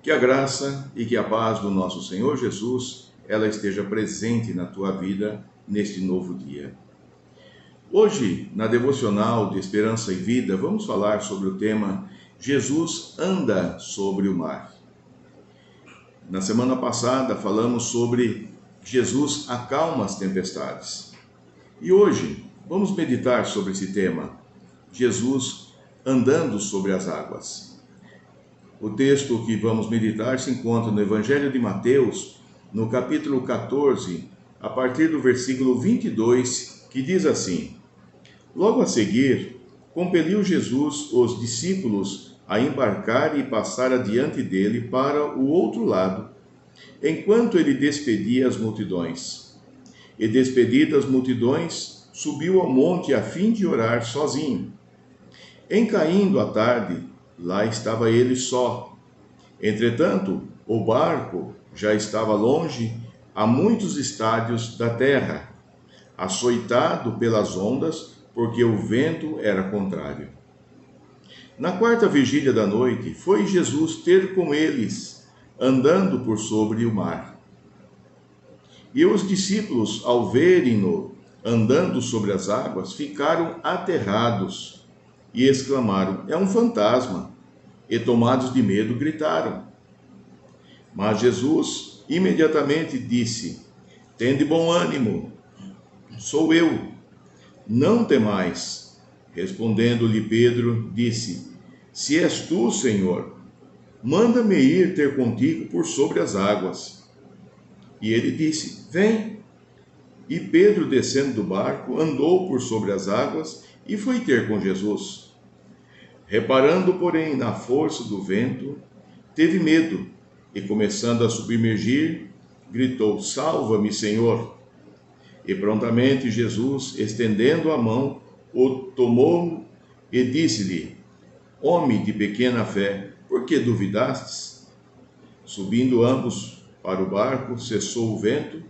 Que a graça e que a paz do nosso Senhor Jesus, ela esteja presente na tua vida neste novo dia. Hoje, na devocional de Esperança e Vida, vamos falar sobre o tema Jesus anda sobre o mar. Na semana passada falamos sobre Jesus acalma as tempestades. E hoje vamos meditar sobre esse tema, Jesus andando sobre as águas. O texto que vamos meditar se encontra no Evangelho de Mateus, no capítulo 14, a partir do versículo 22, que diz assim: Logo a seguir, compeliu Jesus os discípulos a embarcar e passar adiante dele para o outro lado, enquanto ele despedia as multidões. E despedidas as multidões, subiu ao monte a fim de orar sozinho. Em caindo a tarde, lá estava ele só. Entretanto, o barco já estava longe, a muitos estádios da terra, açoitado pelas ondas, porque o vento era contrário. Na quarta vigília da noite, foi Jesus ter com eles, andando por sobre o mar. E os discípulos, ao verem-no andando sobre as águas, ficaram aterrados e exclamaram: É um fantasma! E tomados de medo, gritaram. Mas Jesus imediatamente disse: Tende bom ânimo, sou eu, não temais. Respondendo-lhe Pedro, disse: Se és tu, Senhor, manda-me ir ter contigo por sobre as águas. E ele disse: Vem. E Pedro, descendo do barco, andou por sobre as águas e foi ter com Jesus. Reparando, porém, na força do vento, teve medo e, começando a submergir, gritou: Salva-me, Senhor! E prontamente Jesus, estendendo a mão, o tomou e disse-lhe: Homem de pequena fé, por que duvidastes? Subindo ambos para o barco, cessou o vento,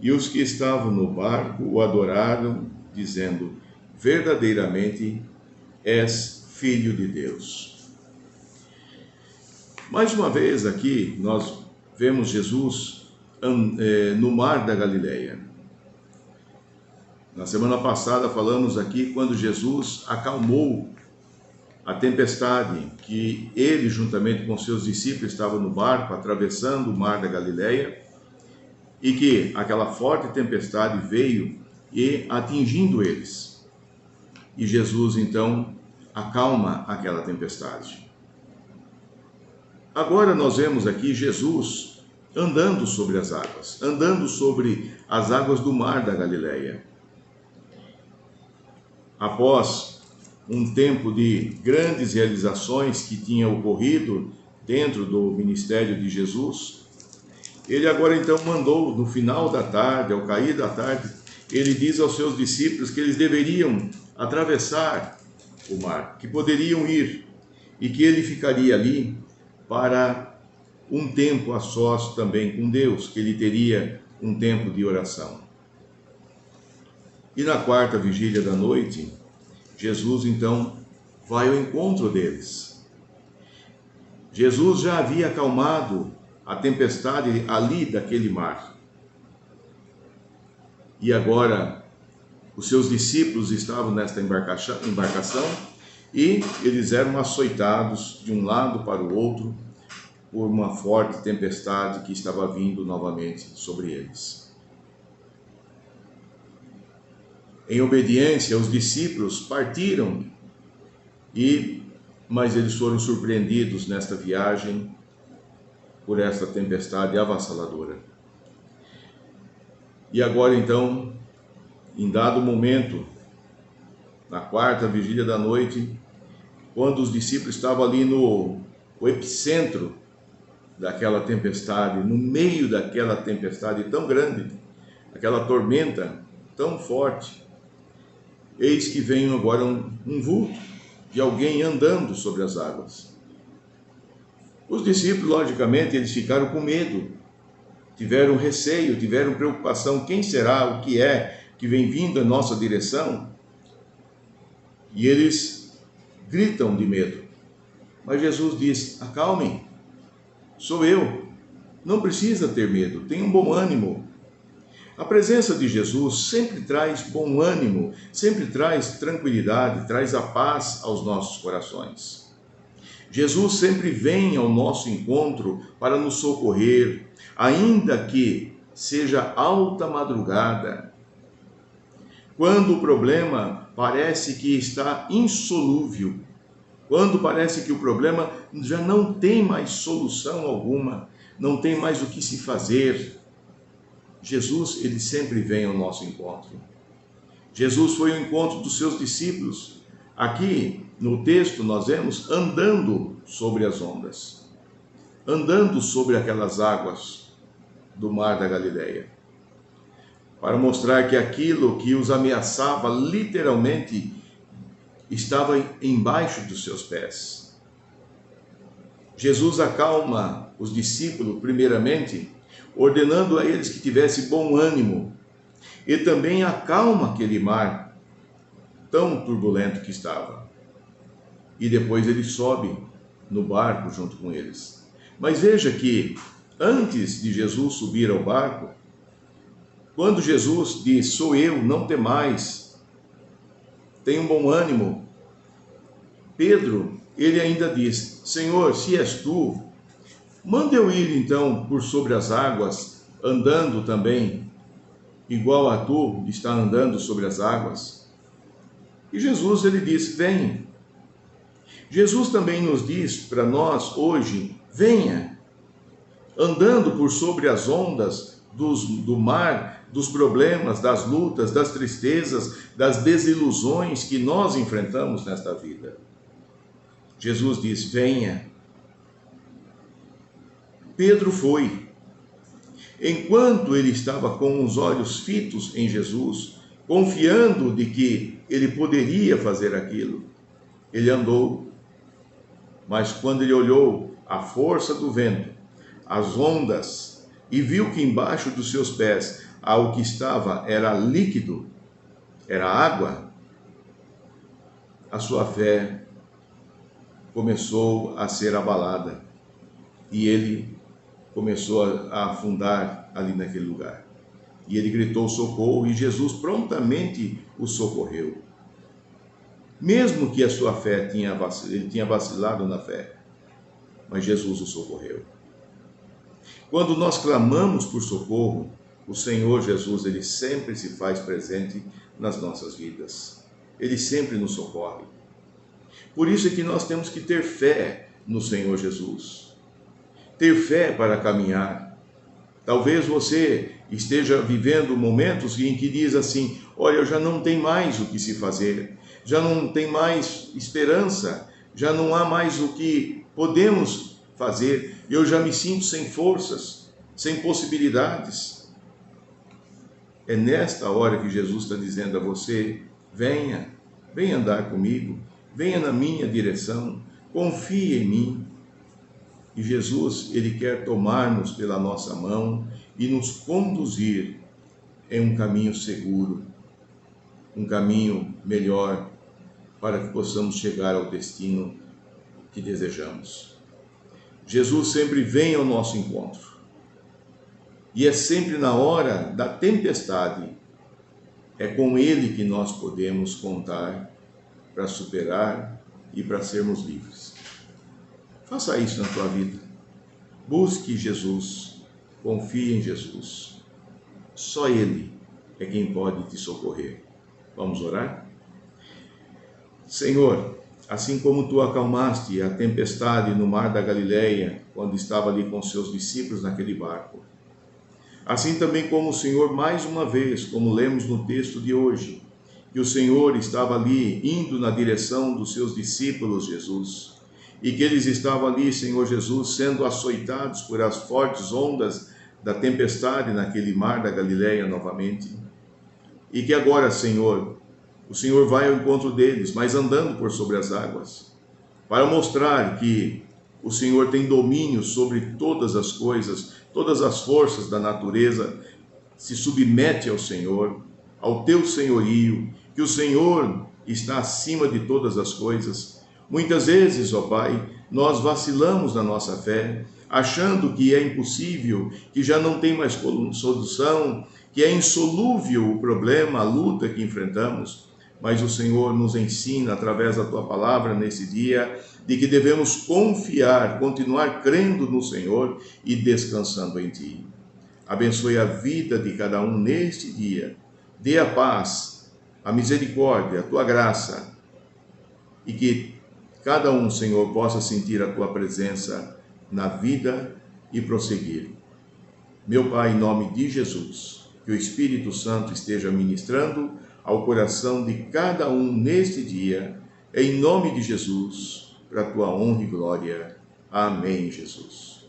e os que estavam no barco o adoraram, dizendo: Verdadeiramente és Filho de Deus. Mais uma vez aqui nós vemos Jesus no mar da Galileia. Na semana passada falamos aqui quando Jesus acalmou a tempestade, que ele juntamente com seus discípulos estavam no barco atravessando o mar da Galileia, e que aquela forte tempestade veio e atingindo eles. E Jesus então acalma aquela tempestade. Agora nós vemos aqui Jesus andando sobre as águas, andando sobre as águas do mar da Galileia. Após um tempo de grandes realizações que tinha ocorrido dentro do ministério de Jesus, ele agora então mandou, no final da tarde, ao cair da tarde, ele diz aos seus discípulos que eles deveriam atravessar o mar, que poderiam ir, e que ele ficaria ali para um tempo a sós também com Deus, que ele teria um tempo de oração. E na quarta vigília da noite, Jesus então vai ao encontro deles. Jesus já havia acalmado a tempestade ali daquele mar. E agora os seus discípulos estavam nesta embarcação e eles eram açoitados de um lado para o outro por uma forte tempestade que estava vindo novamente sobre eles. Em obediência, os discípulos partiram, mas eles foram surpreendidos nesta viagem por esta tempestade avassaladora. E agora então, em dado momento, na quarta vigília da noite, quando os discípulos estavam ali no epicentro daquela tempestade, no meio daquela tempestade tão grande, aquela tormenta tão forte, eis que vem agora um vulto de alguém andando sobre as águas. Os discípulos, logicamente, eles ficaram com medo, tiveram receio, tiveram preocupação: quem será, o que é que vem vindo em nossa direção? E eles gritam de medo. Mas Jesus diz: acalmem, sou eu. Não precisa ter medo, tenha um bom ânimo. A presença de Jesus sempre traz bom ânimo, sempre traz tranquilidade, traz a paz aos nossos corações. Jesus sempre vem ao nosso encontro para nos socorrer, ainda que seja alta madrugada. Quando o problema parece que está insolúvel, quando parece que o problema já não tem mais solução alguma, não tem mais o que se fazer, Jesus, ele sempre vem ao nosso encontro. Jesus foi ao encontro dos seus discípulos. Aqui no texto nós vemos andando sobre as ondas, andando sobre aquelas águas do mar da Galileia, para mostrar que aquilo que os ameaçava literalmente estava embaixo dos seus pés. Jesus acalma os discípulos primeiramente, ordenando a eles que tivessem bom ânimo, e também acalma aquele mar tão turbulento que estava. E depois ele sobe no barco junto com eles. Mas veja que antes de Jesus subir ao barco, quando Jesus diz, sou eu, não temais, tenha um bom ânimo, Pedro, ele ainda diz, Senhor, se és tu, manda eu ir então por sobre as águas, andando também, igual a tu está andando sobre as águas. E Jesus, ele diz, venha. Jesus também nos diz para nós hoje, venha, andando por sobre as ondas do mar, dos problemas, das lutas, das tristezas, das desilusões que nós enfrentamos nesta vida. Jesus diz, venha. Pedro foi. Enquanto ele estava com os olhos fitos em Jesus, confiando de que ele poderia fazer aquilo, ele andou. Mas quando ele olhou a força do vento, as ondas, e viu que embaixo dos seus pés o que estava era líquido, era água, a sua fé começou a ser abalada e ele começou a afundar ali naquele lugar. E ele gritou socorro e Jesus prontamente o socorreu. Mesmo que a sua fé ele tinha vacilado na fé, mas Jesus o socorreu. Quando nós clamamos por socorro, o Senhor Jesus, ele sempre se faz presente nas nossas vidas. Ele sempre nos socorre. Por isso é que nós temos que ter fé no Senhor Jesus. Ter fé para caminhar. Talvez você esteja vivendo momentos em que diz assim, olha, já não tem mais o que se fazer, já não tem mais esperança, já não há mais o que podemos fazer, eu já me sinto sem forças, sem possibilidades. É nesta hora que Jesus está dizendo a você, venha andar comigo, venha na minha direção, confie em mim. E Jesus, ele quer tomar-nos pela nossa mão e nos conduzir em um caminho seguro, um caminho melhor, para que possamos chegar ao destino que desejamos. Jesus sempre vem ao nosso encontro. E é sempre na hora da tempestade, é com Ele que nós podemos contar para superar e para sermos livres. Faça isso na tua vida. Busque Jesus, confie em Jesus. Só Ele é quem pode te socorrer. Vamos orar? Senhor, assim como Tu acalmaste a tempestade no mar da Galileia, quando estava ali com seus discípulos naquele barco, assim também como o Senhor, mais uma vez, como lemos no texto de hoje, que o Senhor estava ali indo na direção dos seus discípulos, Jesus, e que eles estavam ali, Senhor Jesus, sendo açoitados por as fortes ondas da tempestade naquele mar da Galileia novamente. E que agora, Senhor, o Senhor vai ao encontro deles, mas andando por sobre as águas, para mostrar que o Senhor tem domínio sobre todas as coisas, todas as forças da natureza, se submete ao Senhor, ao teu senhorio, que o Senhor está acima de todas as coisas. Muitas vezes, ó Pai, nós vacilamos na nossa fé, achando que é impossível, que já não tem mais solução, que é insolúvel o problema, a luta que enfrentamos. Mas o Senhor nos ensina, através da Tua palavra nesse dia, de que devemos confiar, continuar crendo no Senhor e descansando em Ti. Abençoe a vida de cada um neste dia. Dê a paz, a misericórdia, a Tua graça. E que cada um, Senhor, possa sentir a Tua presença na vida e prosseguir. Meu Pai, em nome de Jesus, que o Espírito Santo esteja ministrando ao coração de cada um neste dia, em nome de Jesus, para a Tua honra e glória. Amém, Jesus.